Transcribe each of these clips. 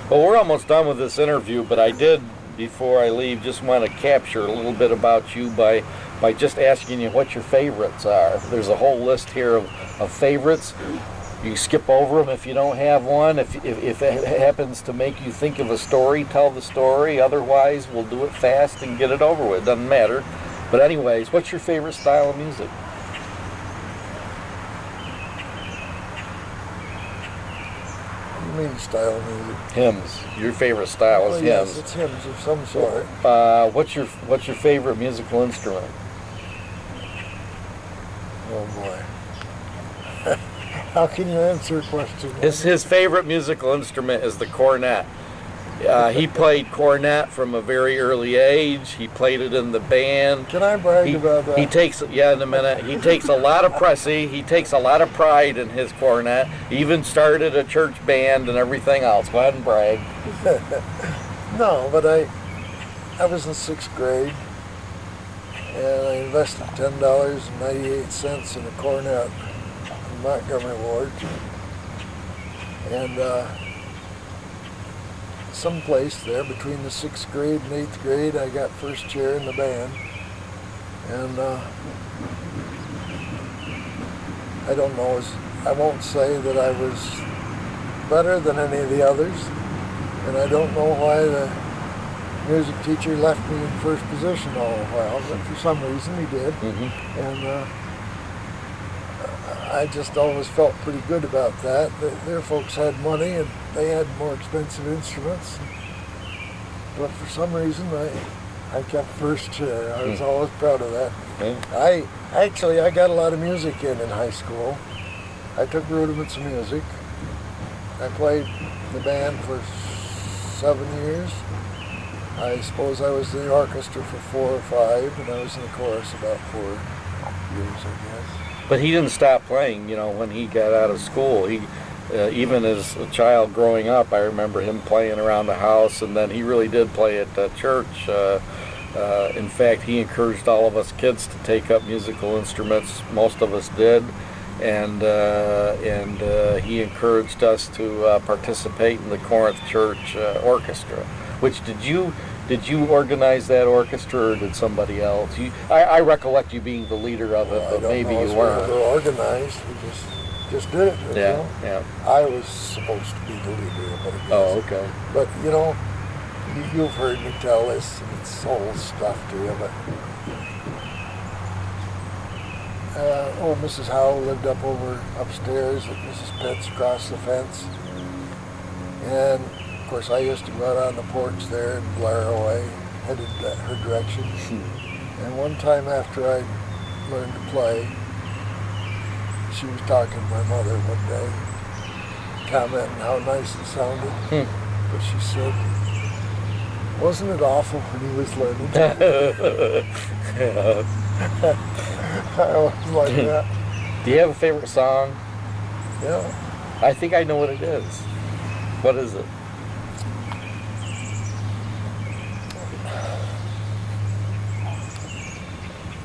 Well, we're almost done with this interview, but I did, before I leave, just want to capture a little bit about you by just asking you what your favorites are. There's a whole list here of favorites. You skip over them if you don't have one. If it happens to make you think of a story, tell the story. Otherwise, we'll do it fast and get it over with. Doesn't matter. But anyways, what's your favorite style of music? Style of music. Hymns. Your favorite style is yes, hymns. It's hymns of some sort. What's your favorite musical instrument? Oh boy. How can you answer a question? His favorite musical instrument is the cornet. He played cornet from a very early age. He played it in the band. Can I brag about that? In a minute. He takes a lot of he takes a lot of pride in his cornet. He even started a church band and everything else. Go ahead and brag. No, but I was in 6th grade and I invested $10.98 in a cornet in Montgomery Ward. And someplace there between the 6th grade and 8th grade, I got first chair in the band. And I don't know, I won't say that I was better than any of the others. And I don't know why the music teacher left me in first position all the while, but for some reason he did. Mm-hmm. And I just always felt pretty good about that. Their folks had money and they had more expensive instruments. But for some reason, I kept first chair. I was always proud of that. I got a lot of music in high school. I took rudiments of music. I played the band for 7 years. I suppose I was in the orchestra for 4 or 5, and I was in the chorus about 4 years, I guess. But he didn't stop playing, when he got out of school. He, even as a child growing up, I remember him playing around the house, and then he really did play at church. In fact, he encouraged all of us kids to take up musical instruments. Most of us did, and he encouraged us to participate in the Corinth Church orchestra. Which did you organize that orchestra, or did somebody else? I recollect you being the leader of it, but maybe you weren't. We were organized. We just did it. Yeah. I was supposed to be the leader of it. Oh, okay. But you've heard me tell this, and it's old stuff to you. But old Mrs. Howell lived upstairs at Mrs. Pett's across the fence, and of course, I used to go out on the porch there and blare away, headed her direction. And one time after I learned to play, she was talking to my mother one day, commenting how nice it sounded. But she said, "Wasn't it awful when he was learning?" I always like that. Do you have a favorite song? Yeah. I think I know what it is. What is it?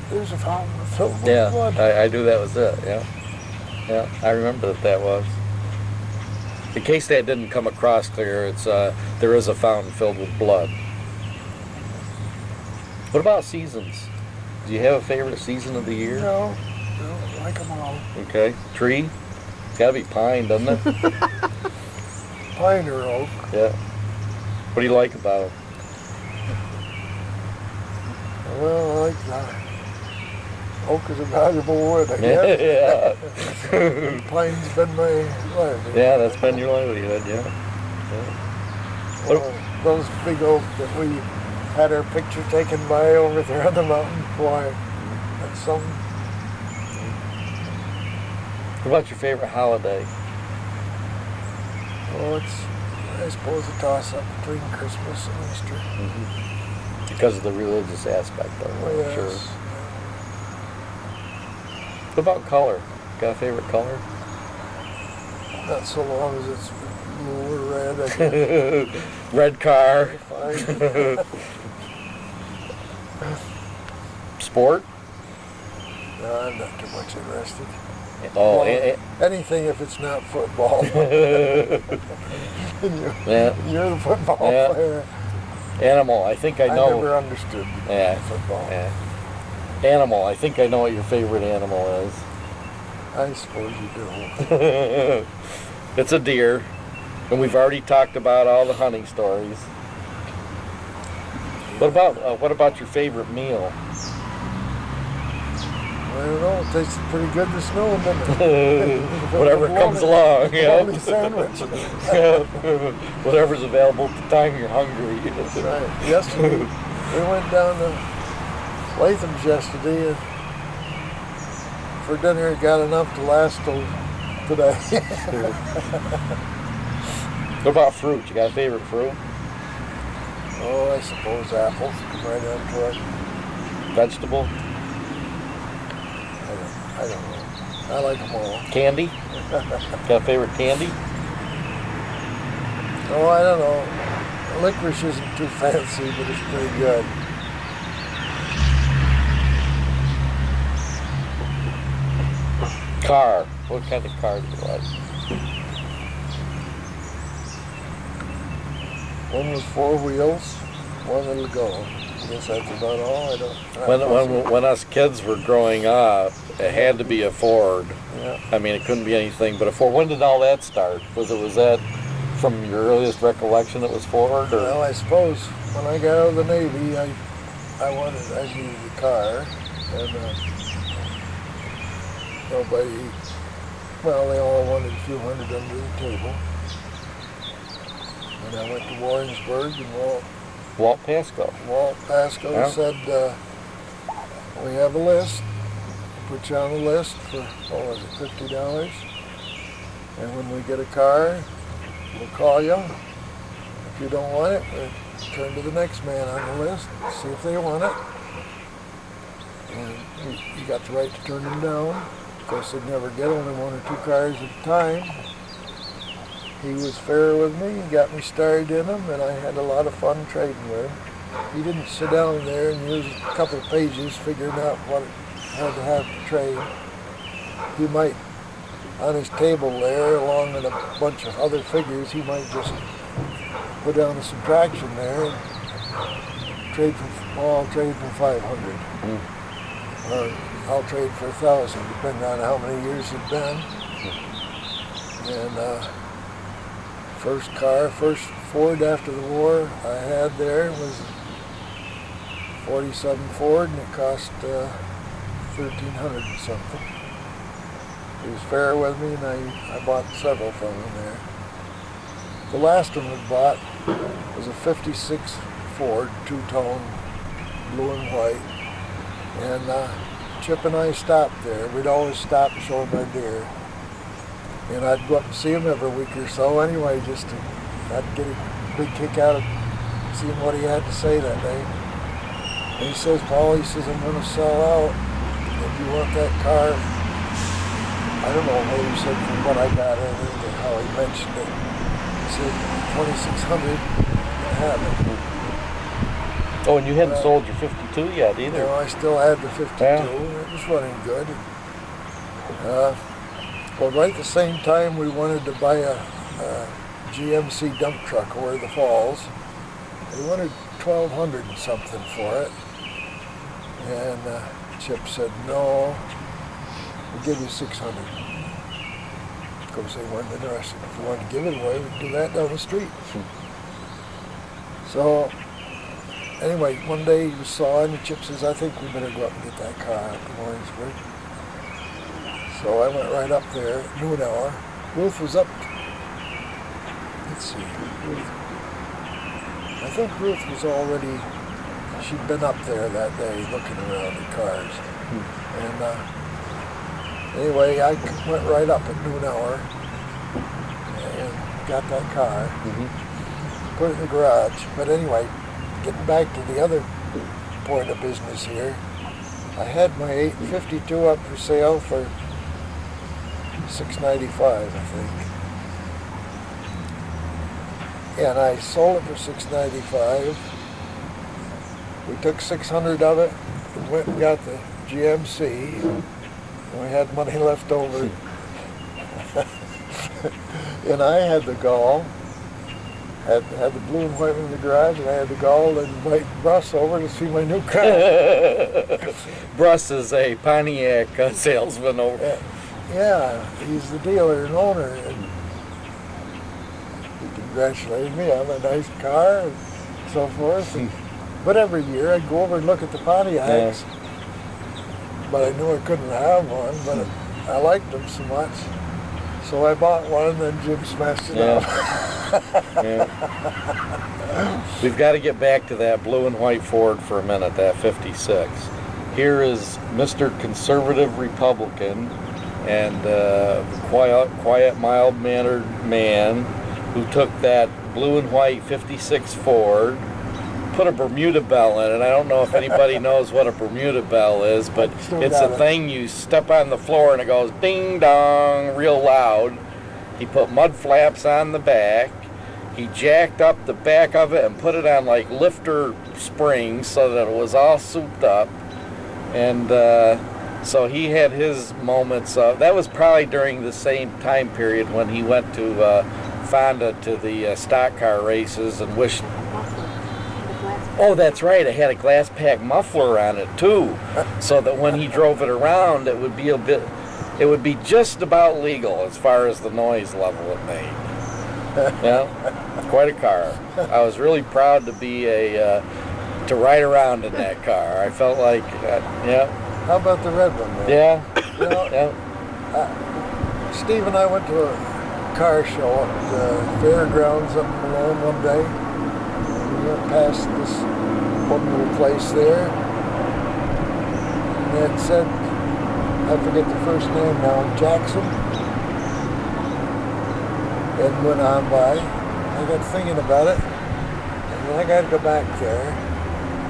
There's a fountain filled with blood. I knew that was it, yeah. I remember that was. In case that didn't come across clear, there is a fountain filled with blood. What about seasons? Do you have a favorite season of the year? No, I like them all. Okay. Tree? It's got to be pine, doesn't it? Pine or oak. Yeah. What do you like about them? Well, I like that. Oak is a valuable wood, I guess. Yeah. Pine's been my livelihood. Yeah, that's been your livelihood, yeah. Those big oaks that we had our picture taken by over there on the mountain, boy, that's something. What about your favorite holiday? Well, it's, I suppose, a toss-up between Christmas and Easter. Mm-hmm. Because of the religious aspect of it, Well, yes. sure. What about color? Got a favorite color? Not so long as it's blue or red, I guess. Red car. Fine. Sport? No, I'm not too much interested. Oh, Well, anything if it's not football. yeah, You're the football Yeah. player. animal. I think I I know. never understood Yeah. football. Yeah. Animal. I think I know what your favorite animal is. I suppose you do. It's a deer, and we've already talked about all the hunting stories. What about your favorite meal? I don't know. It tastes pretty good this snow, doesn't it? Whatever comes along, Bologna sandwich. Whatever's available at the time you're hungry. That's right. Yesterday, we went down to Latham's yesterday, and for dinner it got enough to last till today. What about fruit? You got a favorite fruit? Oh, I suppose apples come right into it. Vegetable? I don't know. I like them all. Candy? Got a favorite candy? Oh, I don't know. Licorice isn't too fancy, but it's pretty good. Car. What kind of car do you like? One with 4 wheels, one that'll go. I guess that's about all. When us kids were growing up, it had to be a Ford. Yeah. I mean, it couldn't be anything but a Ford. When did all that start? Was that from your earliest recollection it was Ford? Or? Well, I suppose when I got out of the Navy, I needed a car, and they all wanted a few hundred under the table. And I went to Warrensburg, and Walt Pasco. Walt Pasco Yeah. said, we have a list, put you on the list for, $50? And when we get a car, we'll call you. If you don't want it, we'll turn to the next man on the list, see if they want it. And you got the right to turn them down. Of course, they'd never get only 1 or 2 cars at a time. He was fair with me, he got me started in them, and I had a lot of fun trading with him. He didn't sit down there and use a couple of pages figuring out what it had to have to trade. He might, on his table there, along with a bunch of other figures, he might just put down a subtraction there and I'll trade for 500. Or I'll trade for 1,000, depending on how many years it's been. And first Ford after the war I had there was a 47 Ford, and it cost $1,300 and something. He was fair with me, and I bought several from him there. The last one we bought was a 56 Ford, 2-tone, blue and white. And Chip and I stopped there. We'd always stop and show him our deer. And I'd go up and see him every week or so anyway, I'd get a big kick out of seeing what he had to say that day. And he says, Paul, I'm going to sell out. If you want that car, I don't know what he said from what I got in it or how he mentioned it. He said, 2,600, you can have it. Oh, and you hadn't sold your 52 yet either. No, I still had the 52. Yeah. It was running good. Well, right at the same time, we wanted to buy a GMC dump truck over the falls. We wanted $1,200 and something for it. And Chip said, no, we'll give you $600. Of course, they weren't interested. If we wanted to give it away, we'd do that down the street. So, anyway, one day he was sawing, and Chip says, I think we better go up and get that car out to Warrensburg. So I went right up there at noon hour. Ruth was up, let's see, I think Ruth was already, she'd been up there that day looking around at cars. And anyway, I went right up at noon hour and got that car, put it in the garage. But anyway, getting back to the other point of business here, I had my 852 up for sale for $695, I think. And I sold it for $695. We took $600 of it and went and got the GMC. We had money left over. And I had the gall, had the blue and white in the garage, and I had the gall to invite Russ over to see my new car. Russ is a Pontiac salesman over. Yeah, he's the dealer and owner, and he congratulated me on a nice car and so forth. But every year I'd go over and look at the Pontiacs, but I knew I couldn't have one, but I liked them so much. So I bought one, and then Jim smashed it up. We've got to get back to that blue and white Ford for a minute, that 56. Here is Mr. Conservative Republican and quiet, mild-mannered man who took that blue and white 56 Ford, put a Bermuda bell in it. I don't know if anybody knows what a Bermuda bell is, but it's a thing you step on the floor and it goes ding dong real loud. He put mud flaps on the back. He jacked up the back of it and put it on like lifter springs so that it was all souped up. And so he had his moments of, that was probably during the same time period when he went to Fonda to the stock car races and wished. Oh, that's right. It had a glass pack muffler on it too, so that when he drove it around, it would be just about legal as far as the noise level it made. Yeah, quite a car. I was really proud to be to ride around in that car. I felt like, yeah. How about the red one, man? Yeah. You know, Yeah. Steve and I went to a car show at the fairgrounds up in Malone one day. We went past this one little place there, and it said, I forget the first name now, Jackson, and went on by. I got thinking about it, and I got to go back there.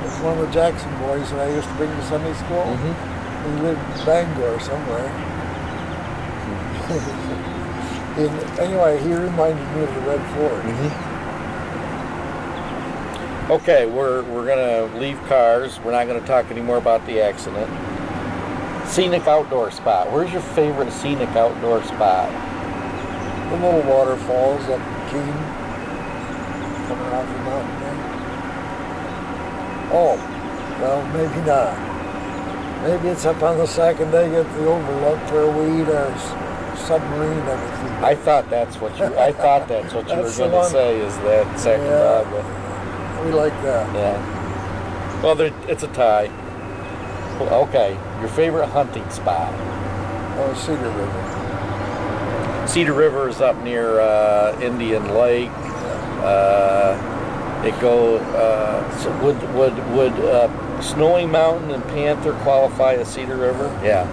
It's one of the Jackson boys that I used to bring to Sunday school. He lived in Bangor somewhere. And anyway, he reminded me of the red Ford. Okay, we're gonna leave cars. We're not gonna talk anymore about the accident. Scenic outdoor spot. Where's your favorite scenic outdoor spot? The little waterfalls up Keene, coming off the mountain there. Oh, well, maybe not. Maybe it's up on the second day at the overlook where we eat our submarine and everything. I thought that's what you were going to say, is that second dog. We like that. Yeah. Well, it's a tie. Well, okay, your favorite hunting spot? Oh, Cedar River. Cedar River is up near Indian Lake. So would Snowy Mountain and Panther qualify as Cedar River? Yeah.